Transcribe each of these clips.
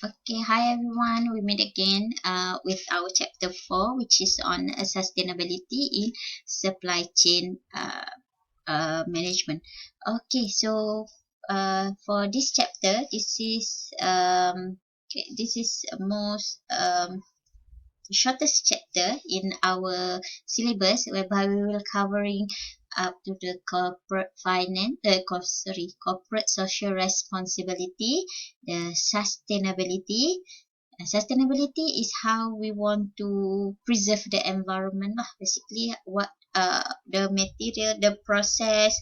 Okay, hi everyone. We meet again with our chapter 4, which is on sustainability in supply chain management. Okay, so for this chapter, this is most shortest chapter in our syllabus, whereby we will covering up to the corporate finance, corporate social responsibility, the sustainability. Sustainability is how we want to preserve the environment lah. Basically, what the material, the process,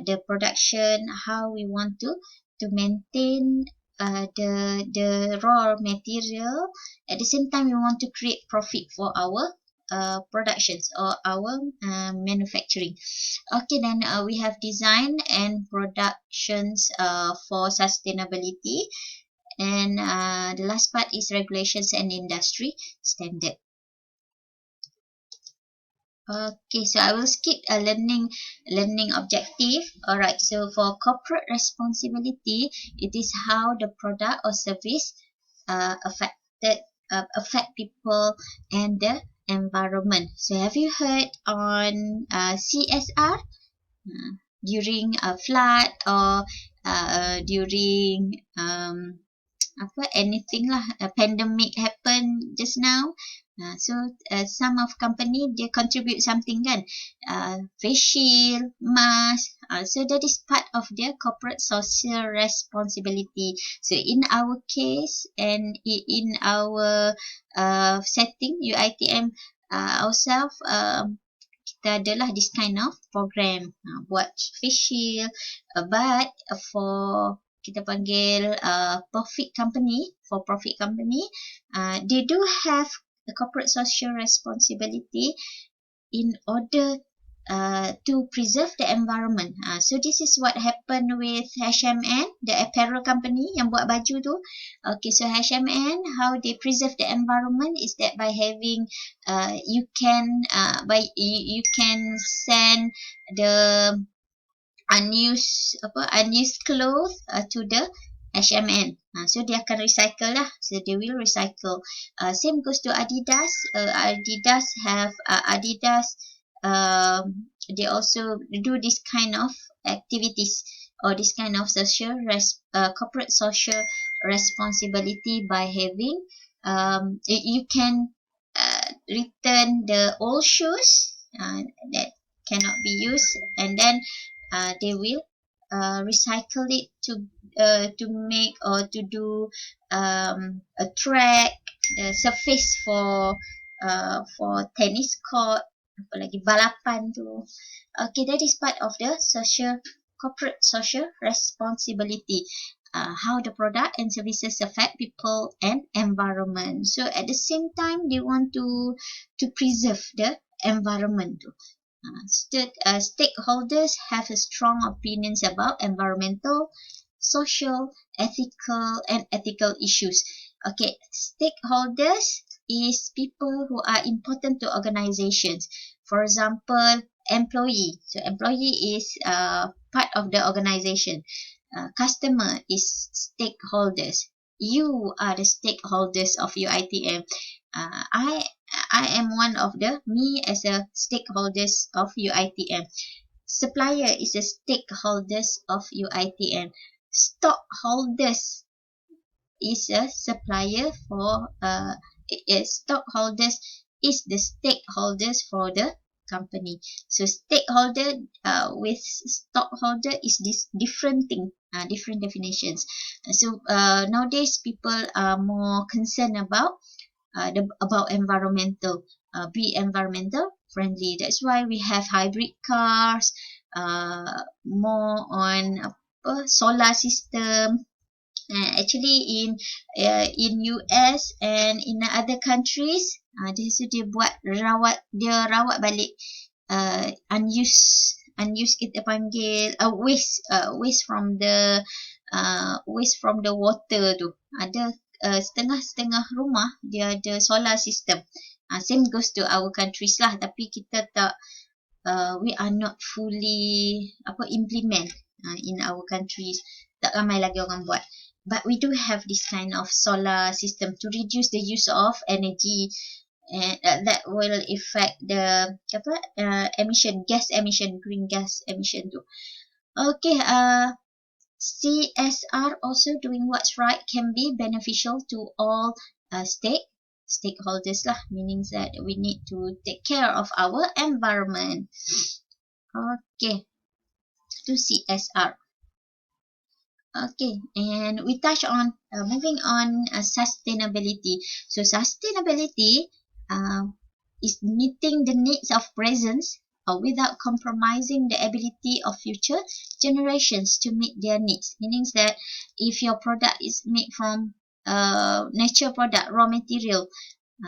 the production, how we want to maintain the raw material. At the same time, we want to create profit for our productions or our manufacturing. Okay, then we have design and productions for sustainability, and the last part is regulations and industry standard. Okay, so I will skip a learning objective. Alright, so for corporate responsibility, it is how the product or service affect people and the environment. So have you heard on CSR? During a flood or during anything lah, a pandemic happen just now. Some of company they contribute something kan, face shield, mask. So that is part of their corporate social responsibility. So in our case and in our setting UITM ourselves, kita adalah this kind of program, buat face shield, but for kita panggil profit company, they do have a corporate social responsibility in order to preserve the environment. So this is what happened with H&M, the apparel company yang buat baju tu. Okay, so H&M, how they preserve the environment is that by having you can send the unused clothes to the H&M. So dia akan recycle lah. So they will recycle. Same goes to Adidas. Adidas have they also do this kind of activities or this kind of corporate social responsibility by having you can return the old shoes that cannot be used, and then they will recycle it to make or to do a track, the surface for tennis court, apalagi balapan tu. Okay, that is part of the corporate social responsibility. How the product and services affect people and environment. So at the same time, they want to preserve the environment too. Stakeholders have strong opinions about environmental, social, ethical issues. Okay, stakeholders is people who are important to organizations. For example, employee. So employee is part of the organization. Customer is stakeholders. You are the stakeholders of UITM. I am one of me as a stakeholders of UITM. Supplier is a stakeholders of UITM. Stockholders is a supplier for stockholders is the stakeholders for the company. So stakeholder with stockholder is this different thing, different definitions. So nowadays people are more concerned about environmental, be environmental friendly. That's why we have hybrid cars, more on solar system. Actually in US and in other countries, dia buat rawat balik unused kita panggil waste from the water tu. Ada setengah rumah dia ada solar system. Same goes to our countries lah, tapi kita tak we are not fully implement in our countries. Tak ramai lagi orang buat. but we do have this kind of solar system to reduce the use of energy, and that will affect the gas emission, green gas emission too. Okay, CSR, also doing what's right, can be beneficial to all stakeholders lah, meaning that we need to take care of our environment. Okay, to CSR. Okay, and we touch on moving on sustainability. So sustainability is meeting the needs of presence without compromising the ability of future generations to meet their needs. Meaning that if your product is made from nature product, raw material,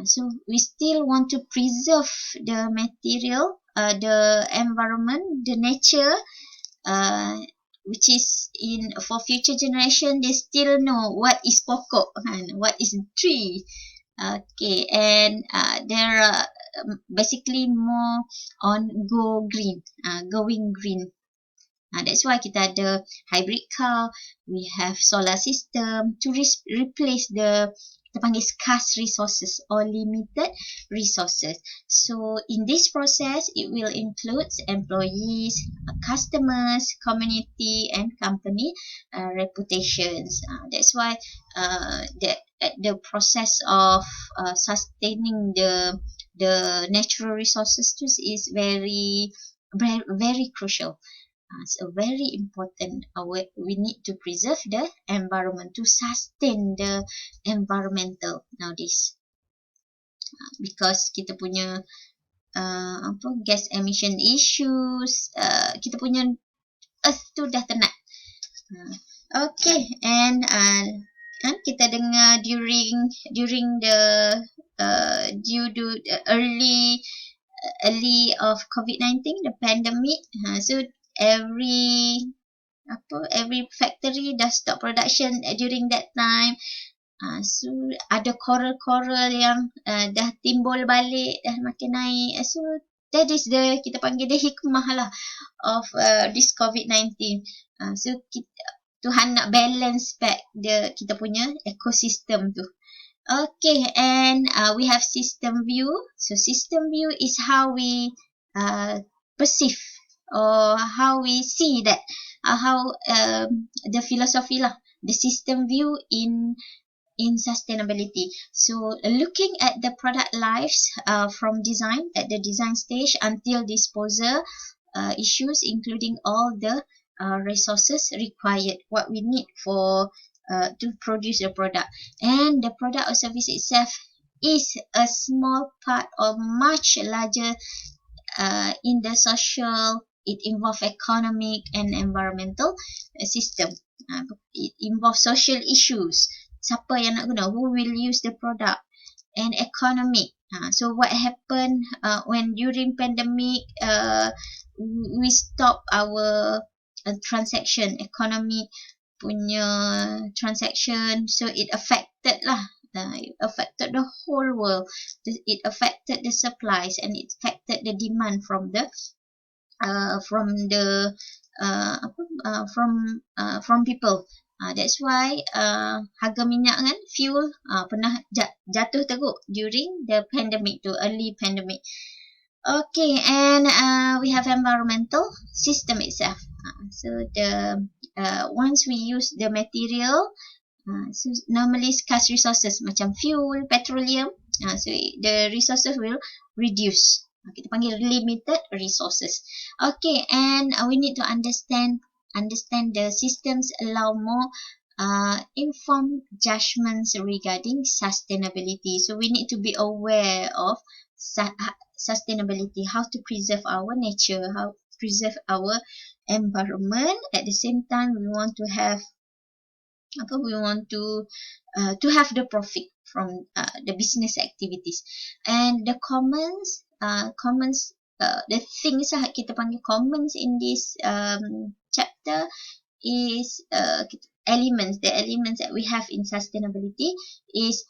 so we still want to preserve the material, the environment, the nature, uh, which is in for future generation, they still know what is pokok and what is tree. Okay, and there are basically more on going green. That's why kita ada hybrid car, we have solar system to replace the kita panggil scarce resources or limited resources. So in this process, it will include employees, customers, community, and company reputations. That's why the process of sustaining the natural resources is very crucial. So very important. We need to preserve the environment to sustain the environmental nowadays. Because kita punya gas emission issues, kita punya earth tu dah tenat. Okay, and kita dengar during the early of COVID-19, the pandemic. So every factory dah stop production during that time. So ada coral yang dah timbul balik, dah makin naik. So that is kita panggil the hikmah lah of this COVID-19. So Tuhan nak balance back kita punya ecosystem tu. Okay, and we have system view. So system view is how we perceive or how we see that how the philosophy lah, the system view in sustainability. So looking at the product lives from design, at the design stage until disposal issues, including all the resources required, what we need for to produce the product, and the product or service itself is a small part or much larger in the social. It involves economic and environmental system. It involves social issues. Siapa yang nak guna? Who will use the product? And economic. So what happened when during pandemic we stop our transaction, economic punya transaction. So it affected lah. It affected the whole world. It affected the supplies and it affected the demand from people. That's why harga minyak kan, fuel pernah jatuh teruk during the pandemic to early pandemic. Okay, and we have environmental system itself. So once we use the material, so normally scarce resources macam fuel, petroleum, so the resources will reduce. Kita panggil limited resources. Okay, and we need to understand the systems allow more informed judgments regarding sustainability. So we need to be aware of sustainability, how to preserve our nature, how to preserve our environment. At the same time, we want to have to have the profit from the business activities. And the commons, the things kita panggil commons in this chapter is elements. The elements that we have in sustainability is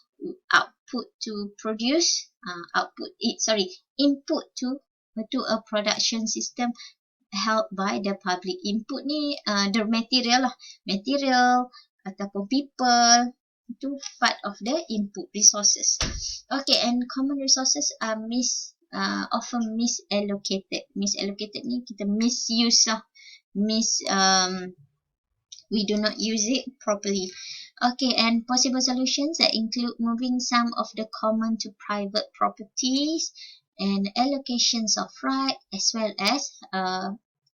output to produce, input to a production system held by the public. Input ni the material lah, material, ataupun people. Itu part of the input resources. Okay, and common resources are often misallocated. Misallocated ni kita misuse lah. We do not use it properly. Okay, and possible solutions that include moving some of the common to private properties and allocations of right, as well as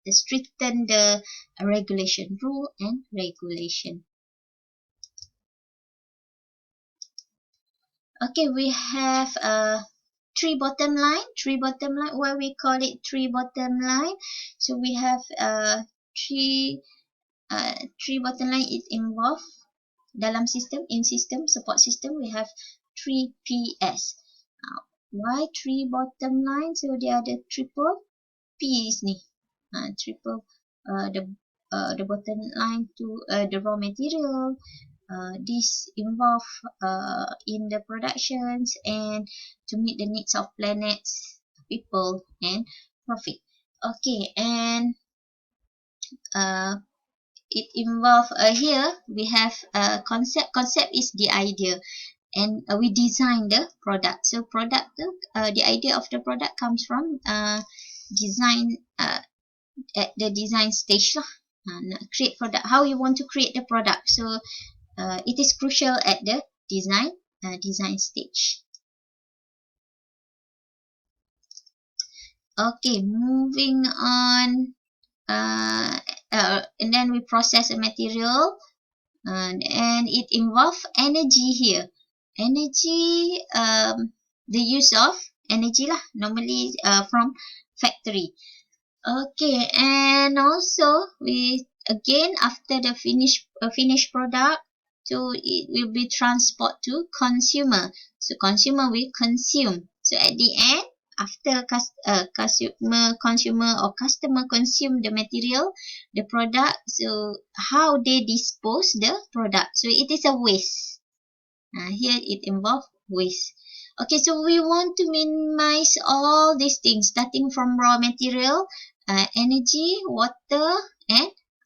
strengthen the regulation, rule and regulation. Okay, we have three bottom line. Why we call it three bottom line? So we have three bottom line. It involve dalam system, in system, support system, we have 3 PS. Why 3 bottom line? So dia ada triple P's ni. Triple the bottom line to the raw material. This involve in the productions and to meet the needs of planets, people and profit. Okay, and it involve here we have concept. Concept is the idea, and we design the product. So product, the idea of the product comes from design at the design stage lah. Create product, how you want to create the product. So it is crucial at the design stage. Okay, moving on. And then we process a material, and it involves energy here. Energy, the use of energy lah, normally from factory. Okay, and also we again after the finished product, so it will be transport to consumer. So consumer will consume. So at the end, after consumer or customer consume the material, the product, so how they dispose the product. So it is a waste. Here it involves waste. Okay, so we want to minimize all these things, starting from raw material, energy, water,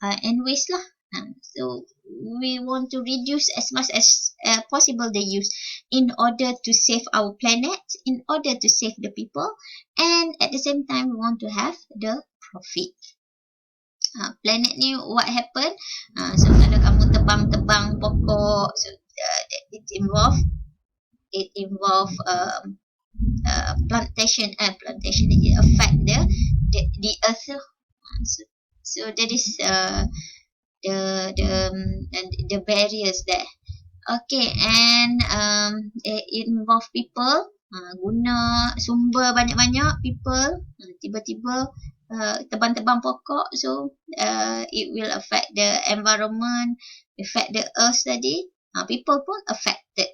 and waste lah. So we want to reduce as much as possible the use in order to save our planet, in order to save the people, and at the same time we want to have the profit. Planet ni what happen? So kalau kamu tebang-tebang pokok, so it involve plantation. Plantation it affect the earth. So that is the barriers there. Okay, and it involve people, guna sumber banyak-banyak people, tiba-tiba tebang-tebang pokok, so it will affect the environment, affect the earth tadi. People pun affected.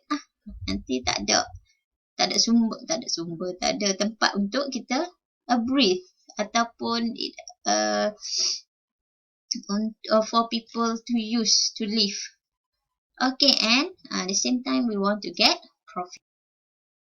Nanti tak ada sumber, tak ada tempat untuk kita breathe ataupun for people to use to live. Okay, and at the same time we want to get profit.